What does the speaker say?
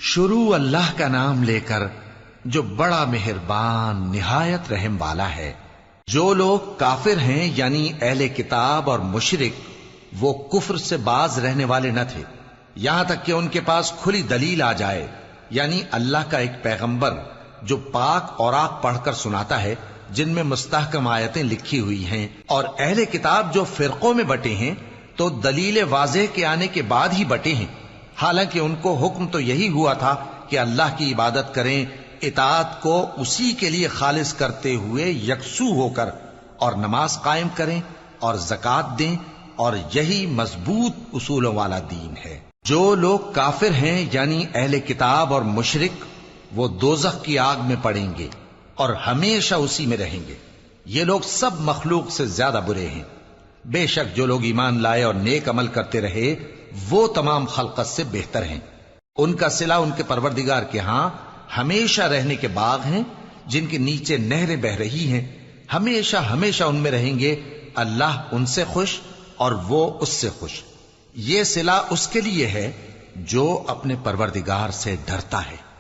شروع اللہ کا نام لے کر جو بڑا مہربان نہایت رحم والا ہے۔ جو لوگ کافر ہیں یعنی اہل کتاب اور مشرک، وہ کفر سے باز رہنے والے نہ تھے یہاں تک کہ ان کے پاس کھلی دلیل آ جائے، یعنی اللہ کا ایک پیغمبر جو پاک اوراق پڑھ کر سناتا ہے جن میں مستحکم آیتیں لکھی ہوئی ہیں، اور اہل کتاب جو فرقوں میں بٹے ہیں تو دلیل واضح کے آنے کے بعد ہی بٹے ہیں، حالانکہ ان کو حکم تو یہی ہوا تھا کہ اللہ کی عبادت کریں، اطاعت کو اسی کے لیے خالص کرتے ہوئے یکسو ہو کر، اور نماز قائم کریں اور زکوٰۃ دیں، اور یہی مضبوط اصولوں والا دین ہے۔ جو لوگ کافر ہیں یعنی اہل کتاب اور مشرک، وہ دوزخ کی آگ میں پڑیں گے اور ہمیشہ اسی میں رہیں گے۔ یہ لوگ سب مخلوق سے زیادہ برے ہیں۔ بے شک جو لوگ ایمان لائے اور نیک عمل کرتے رہے وہ تمام خلقت سے بہتر ہیں۔ ان کا صلہ ان کے پروردگار کے ہاں ہمیشہ رہنے کے باغ ہیں جن کے نیچے نہریں بہ رہی ہیں، ہمیشہ ہمیشہ ان میں رہیں گے۔ اللہ ان سے خوش اور وہ اس سے خوش۔ یہ صلہ اس کے لیے ہے جو اپنے پروردگار سے ڈرتا ہے۔